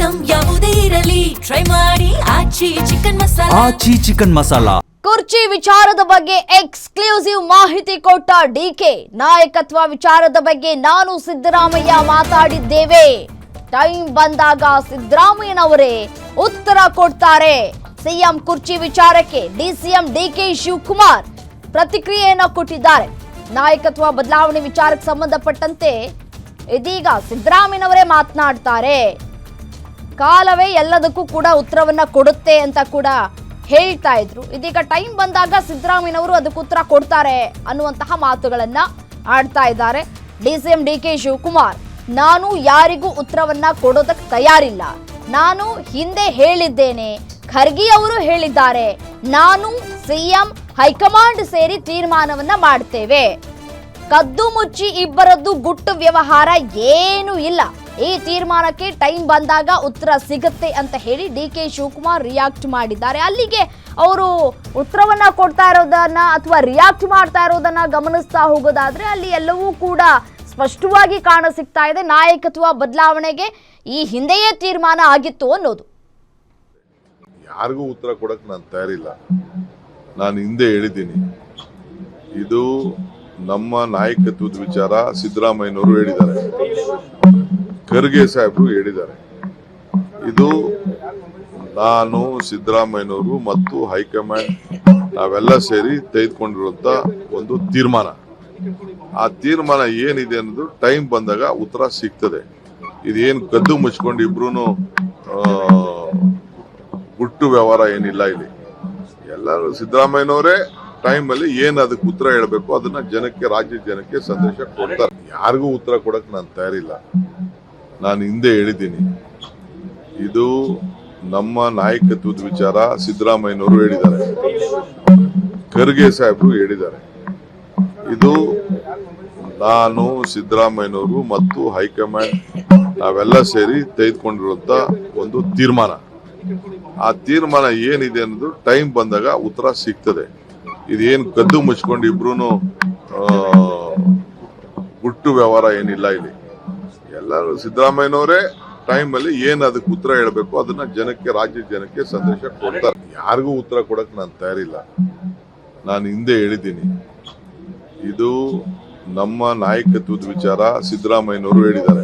Item ಯಾವುದೇ ಇರಲಿ try ಮಾಡಿ ಆಚಿ ಚಿಕನ್ ಮಸಾಲಾ. ಕುರ್ಚಿ ವಿಚಾರದ ಬಗ್ಗೆ ಎಕ್ಸ್ಕ್ಲೂಸಿವ್ ಮಾಹಿತಿ ಕೊಟ್ಟ ಡಿಕೆ. ನಾಯಕತ್ವ ವಿಚಾರದ ಬಗ್ಗೆ ನಾನು ಸಿದ್ದರಾಮಯ್ಯ ಮಾತಾಡಿದ್ದೇವೆ. ಟೈಮ್ ಬಂದಾಗ ಸಿದ್ದರಾಮಯ್ಯನವರೇ ಉತ್ತರ ಕೊಡ್ತಾರೆ. ಸಿಎಂ ಕುರ್ಚಿ ವಿಚಾರಕ್ಕೆ ಡಿಸಿಎಂ ಡಿಕೆ ಶಿವಕುಮಾರ್ ಪ್ರತಿಕ್ರಿಯೆಯನ್ನು ಕೊಟ್ಟಿದ್ದಾರೆ. ನಾಯಕತ್ವ ಬದಲಾವಣೆ ವಿಚಾರಕ್ಕೆ ಸಂಬಂಧಪಟ್ಟಂತೆ ಇದೀಗ ಸಿದ್ದರಾಮಯ್ಯನವರೇ ಮಾತನಾಡ್ತಾರೆ. ಕಾಲವೇ ಎಲ್ಲದಕ್ಕೂ ಕೂಡ ಉತ್ತರವನ್ನ ಕೊಡುತ್ತೆ ಅಂತ ಕೂಡ ಹೇಳ್ತಾ ಇದ್ರು. ಇದೀಗ ಟೈಮ್ ಬಂದಾಗ ಸಿದ್ದರಾಮಯ್ಯನವರು ಅದಕ್ಕೆ ಉತ್ತರ ಕೊಡ್ತಾರೆ ಅನ್ನುವಂತಹ ಮಾತುಗಳನ್ನ ಆಡ್ತಾ ಇದ್ದಾರೆ. ಡಿಸಿಎಂ ಡಿಕೆ ಶಿವಕುಮಾರ್, ನಾನು ಯಾರಿಗೂ ಉತ್ತರವನ್ನ ಕೊಡೋದಕ್ಕೆ ತಯಾರಿಲ್ಲ. ನಾನು ಹಿಂದೆ ಹೇಳಿದ್ದೇನೆ, ಖರ್ಗೆ ಅವರು ಹೇಳಿದ್ದಾರೆ, ನಾನು ಸಿಎಂ ಹೈಕಮಾಂಡ್ ಸೇರಿ ತೀರ್ಮಾನವನ್ನ ಮಾಡ್ತೇವೆ. ಕದ್ದು ಮುಚ್ಚಿ ಇಬ್ಬರದ್ದು ಗುಟ್ಟು ವ್ಯವಹಾರ ಏನೂ ಇಲ್ಲ. ಈ ತೀರ್ಮಾನಕ್ಕೆ ಟೈಮ್ ಬಂದಾಗ ಉತ್ತರ ಸಿಗುತ್ತೆ ಅಂತ ಹೇಳಿ ಡಿಕೆ ಶಿವಕುಮಾರ್ ರಿಯಾಕ್ಟ್ ಮಾಡಿದ್ದಾರೆ. ಅಲ್ಲಿಗೆ ಅವರು ಉತ್ತರವನ್ನ ಕೊಡ್ತಾ ಇರೋದನ್ನ ಅಥವಾ ರಿಯಾಕ್ಟ್ ಮಾಡ್ತಾ ಇರೋದನ್ನ ಗಮನಿಸ್ತಾ ಹೋಗೋದಾದ್ರೆ ಅಲ್ಲಿ ಎಲ್ಲವೂ ಕೂಡ ಸ್ಪಷ್ಟವಾಗಿ ಕಾಣ ಸಿಗ್ತಾ ಇದೆ. ನಾಯಕತ್ವ ಬದಲಾವಣೆಗೆ ಈ ಹಿಂದೆಯೇ ತೀರ್ಮಾನ ಆಗಿತ್ತು ಅನ್ನೋದು. ಯಾರಿಗೂ ಉತ್ತರ ಕೊಡಕ್ ನಾನು ತಯಾರಿಲ್ಲ. ನಾನು ಹಿಂದೆ ಹೇಳಿದ್ದೀನಿ, ಇದು ನಮ್ಮ ನಾಯಕತ್ವದ ವಿಚಾರ. ಸಿದ್ದರಾಮಯ್ಯನವರು ಹೇಳಿದ್ದಾರೆ, ಖರ್ಗೆ ಸಾಹೇಬರು ಹೇಳಿದ್ದಾರೆ. ಇದು ನಾನು, ಸಿದ್ದರಾಮಯ್ಯನವರು ಮತ್ತು ಹೈಕಮಾಂಡ್ ನಾವೆಲ್ಲ ಸೇರಿ ತೆಗೆದುಕೊಂಡಿರುವಂತ ಒಂದು ತೀರ್ಮಾನ. ಆ ತೀರ್ಮಾನ ಏನಿದೆ ಅನ್ನೋದು ಟೈಮ್ ಬಂದಾಗ ಉತ್ತರ ಸಿಗ್ತದೆ. ಇದೇನು ಕದ್ದು ಮುಚ್ಕೊಂಡು ಇಬ್ರು ಗುಟ್ಟು ವ್ಯವಹಾರ ಏನಿಲ್ಲ. ಇಲ್ಲಿ ಎಲ್ಲರೂ ಸಿದ್ದರಾಮಯ್ಯನವರೇ ಟೈಮ್ ಅಲ್ಲಿ ಏನ್ ಅದಕ್ಕೆ ಉತ್ತರ ಹೇಳಬೇಕು ಅದನ್ನ ಜನಕ್ಕೆ, ರಾಜ್ಯ ಜನಕ್ಕೆ ಸಂದೇಶ ಕೊಡ್ತಾರೆ. ಯಾರಿಗೂ ಉತ್ತರ ಕೊಡಕ್ ನಾನು ತಯಾರಿಲ್ಲ. ನಾನು ಹಿಂದೆ ಹೇಳಿದ್ದೀನಿ, ಇದು ನಮ್ಮ ನಾಯಕತ್ವದ ವಿಚಾರ. ಸಿದ್ದರಾಮಯ್ಯನವರು ಹೇಳಿದ್ದಾರೆ, ಖರ್ಗೆ ಸಾಹೇಬರು ಹೇಳಿದ್ದಾರೆ. ಇದು ನಾನು, ಸಿದ್ದರಾಮಯ್ಯನವರು ಮತ್ತು ಹೈಕಮಾಂಡ್ ನಾವೆಲ್ಲ ಸೇರಿ ತೆಗೆದುಕೊಂಡಿರುವಂತ ಒಂದು ತೀರ್ಮಾನ. ಆ ತೀರ್ಮಾನ ಏನಿದೆ ಅನ್ನೋದು ಟೈಮ್ ಬಂದಾಗ ಉತ್ತರ ಸಿಗ್ತದೆ. ಇದೇನು ಕದ್ದು ಮುಚ್ಕೊಂಡು ಇಬ್ರು ಗುಟ್ಟು ವ್ಯವಹಾರ ಏನಿಲ್ಲ. ಇಲ್ಲಿ ಎಲ್ಲರೂ ಸಿದ್ದರಾಮಯ್ಯನವರೇ ಟೈಮ್ ಅಲ್ಲಿ ಏನ್ ಅದಕ್ಕೆ ಉತ್ತರ ಹೇಳಬೇಕು ಅದನ್ನ ಜನಕ್ಕೆ, ರಾಜ್ಯ ಜನಕ್ಕೆ ಸಂದೇಶ ಕೊಡ್ತಾರೆ. ಯಾರಿಗೂ ಉತ್ತರ ಕೊಡಕ್ ನಾನು ತಯಾರಿಲ್ಲ. ನಾನು ಹಿಂದೆ ಹೇಳಿದ್ದೀನಿ, ಇದು ನಮ್ಮ ನಾಯಕತ್ವದ ವಿಚಾರ. ಸಿದ್ದರಾಮಯ್ಯನವರು ಹೇಳಿದ್ದಾರೆ,